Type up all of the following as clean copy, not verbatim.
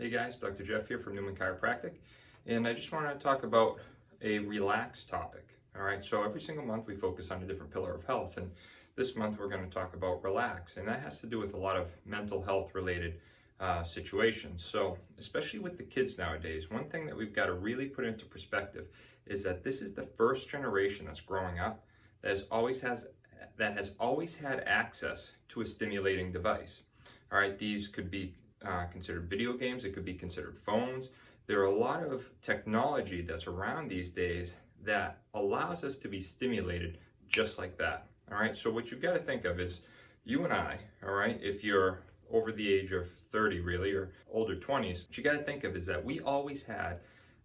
Hey guys, Dr. Jeff here from Newman Chiropractic, and I just want to talk about a relaxed topic. All right, so every single month we focus on a different pillar of health, and this month we're going to talk about relax, and that has to do with a lot of mental health related situations. So, especially with the kids nowadays, one thing that we've got to really put into perspective is that this is the first generation that's growing up that has always had access to a stimulating device. All right, these could be considered video games, it could be considered phones. There are a lot of technology that's around these days that allows us to be stimulated just like that. All right, so what you've got to think of is you and I, all right, if you're over the age of 30 really, or older 20s, what you got to think of is that we always had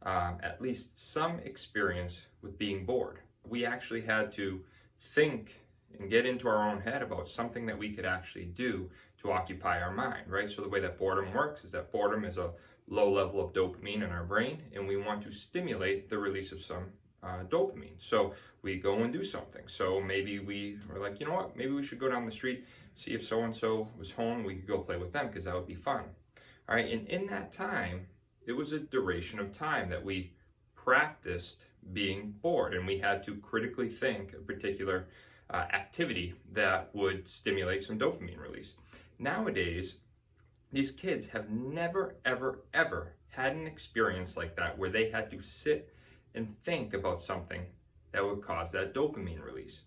at least some experience with being bored. We actually had to think and get into our own head about something that we could actually do to occupy our mind, right? So the way that boredom works is that boredom is a low level of dopamine in our brain, and we want to stimulate the release of some dopamine. So we go and do something. So maybe we were like, you know what, maybe we should go down the street, see if so-and-so was home, we could go play with them because that would be fun. All right, and in that time, it was a duration of time that we practiced being bored, and we had to critically think a particular activity that would stimulate some dopamine release. Nowadays, these kids have never, ever, ever had an experience like that where they had to sit and think about something that would cause that dopamine release.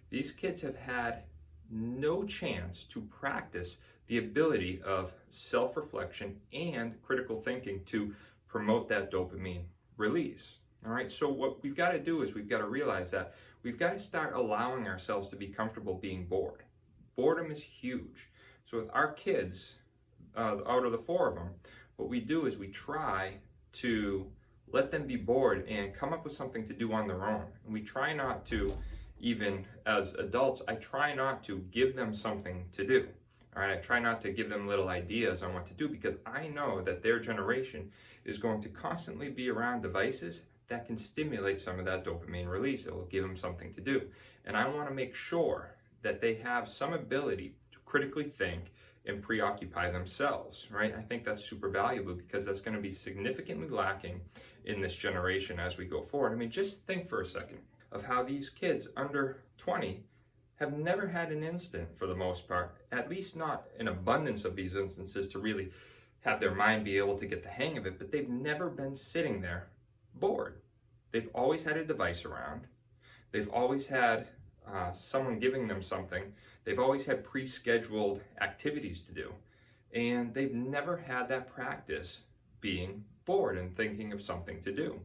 These kids have had no chance to practice the ability of self-reflection and critical thinking to promote that dopamine release. All right, so what we've got to do is we've got to realize that we've got to start allowing ourselves to be comfortable being bored. Boredom is huge. So with our kids, out of the four of them, what we do is we try to let them be bored and come up with something to do on their own. And we try not to, even as adults, I try not to give them something to do. All right, I try not to give them little ideas on what to do because I know that their generation is going to constantly be around devices that can stimulate some of that dopamine release. It will give them something to do. And I want to make sure that they have some ability to critically think and preoccupy themselves, right? I think that's super valuable because that's going to be significantly lacking in this generation as we go forward. I mean, just think for a second of how these kids under 20 have never had an instant, for the most part, at least not an abundance of these instances to really have their mind be able to get the hang of it, but they've never been sitting there bored. They've always had a device around. They've always had someone giving them something. They've always had pre-scheduled activities to do. And they've never had that practice being bored and thinking of something to do.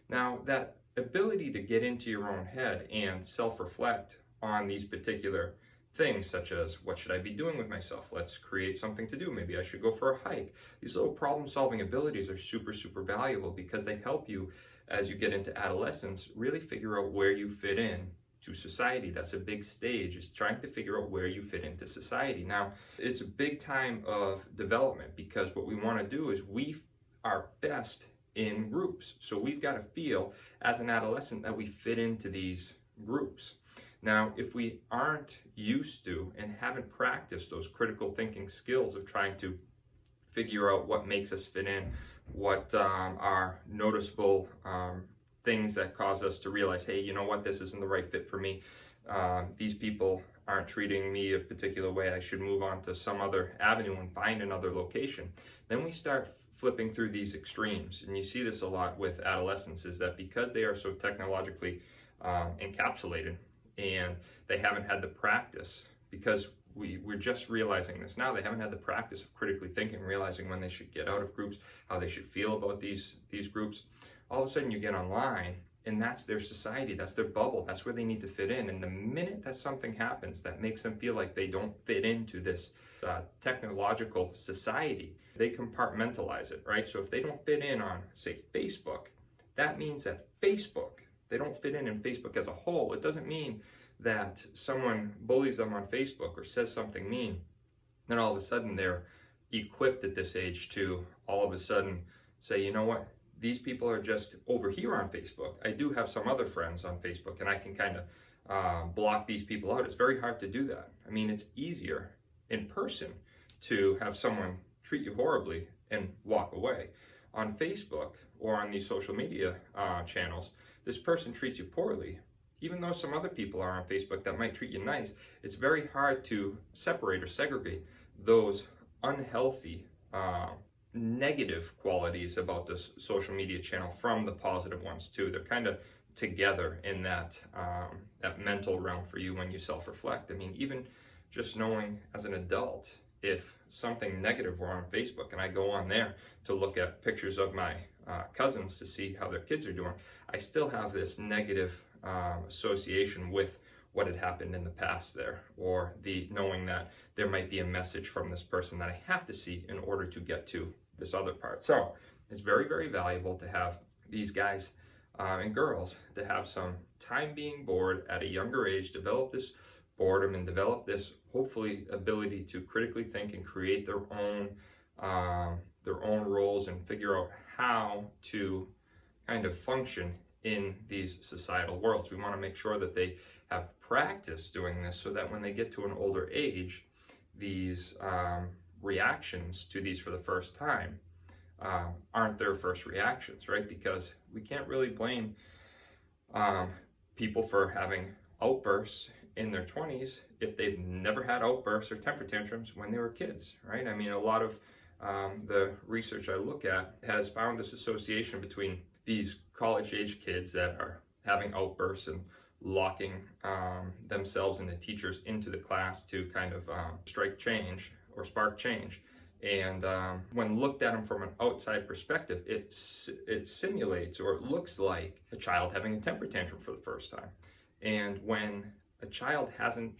Now, that ability to get into your own head and self-reflect on these particular things, such as what should I be doing with myself? Let's create something to do. Maybe I should go for a hike. These little problem-solving abilities are super, super valuable because they help you as you get into adolescence really figure out where you fit in to society. That's a big stage, is trying to figure out where you fit into society. Now, it's a big time of development because what we want to do is we are best in groups. So we've got to feel as an adolescent that we fit into these groups. Now, if we aren't used to and haven't practiced those critical thinking skills of trying to figure out what makes us fit in, what are noticeable things that cause us to realize, hey, you know what, this isn't the right fit for me. These people aren't treating me a particular way. I should move on to some other avenue and find another location. Then we start flipping through these extremes. And you see this a lot with adolescents, is that because they are so technologically encapsulated and they haven't had the practice, because we're just realizing this now, they haven't had the practice of critically thinking, realizing when they should get out of groups, how they should feel about these groups. All of a sudden you get online and that's their society, that's their bubble, that's where they need to fit in. And the minute that something happens that makes them feel like they don't fit into this technological society, they compartmentalize it, right? So if they don't fit in on, say, Facebook, that means that Facebook, they don't fit in Facebook as a whole. It doesn't mean that someone bullies them on Facebook or says something mean, then all of a sudden they're equipped at this age to all of a sudden say, you know what, these people are just over here on Facebook. I do have some other friends on Facebook and I can kind of block these people out. It's very hard to do that. I mean, it's easier in person to have someone treat you horribly and walk away. On Facebook or on these social media channels, this person treats you poorly. Even though some other people are on Facebook that might treat you nice, it's very hard to separate or segregate those unhealthy, negative qualities about this social media channel from the positive ones too. They're kind of together in that mental realm for you when you self-reflect. I mean, even just knowing as an adult, if something negative were on Facebook and I go on there to look at pictures of my cousins to see how their kids are doing, I still have this negative association with what had happened in the past there, or the knowing that there might be a message from this person that I have to see in order to get to this other part. So it's very, very valuable to have these guys and girls to have some time being bored at a younger age, develop this boredom and develop this hopefully ability to critically think and create their own roles and figure out how to kind of function in these societal worlds. We want to make sure that they have practice doing this so that when they get to an older age, these reactions to these for the first time aren't their first reactions, right? Because we can't really blame people for having outbursts in their 20s if they've never had outbursts or temper tantrums when they were kids, right? I mean, a lot of the research I look at has found this association between these college-age kids that are having outbursts and locking themselves and the teachers into the class to kind of strike change or spark change. And when looked at them from an outside perspective, it simulates or it looks like a child having a temper tantrum for the first time. And when a child hasn't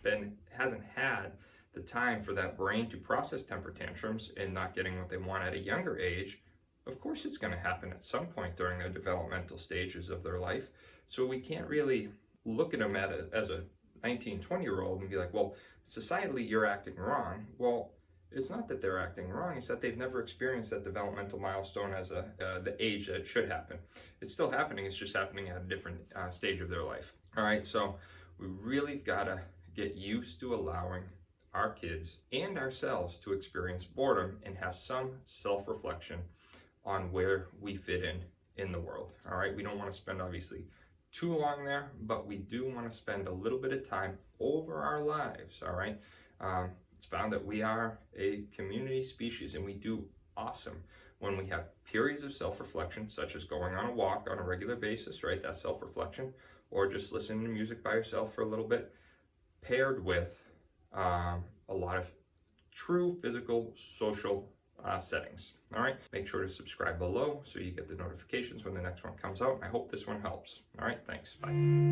had the time for that brain to process temper tantrums and not getting what they want at a younger age, of course it's going to happen at some point during their developmental stages of their life. So we can't really look at them as a 19, 20-year-old and be like, well, societally you're acting wrong. Well, it's not that they're acting wrong, it's that they've never experienced that developmental milestone as the age that it should happen. It's still happening, it's just happening at a different stage of their life. All right, so we really gotta get used to allowing our kids and ourselves to experience boredom and have some self-reflection on where we fit in the world. All right, we don't want to spend obviously too long there, but we do want to spend a little bit of time over our lives. All right, it's found that we are a community species and we do awesome when we have periods of self-reflection, such as going on a walk on a regular basis, right? That's self-reflection, or just listening to music by yourself for a little bit, paired with a lot of true physical, social settings. All right, make sure to subscribe below so you get the notifications when the next one comes out. I hope this one helps. All right, thanks. Bye.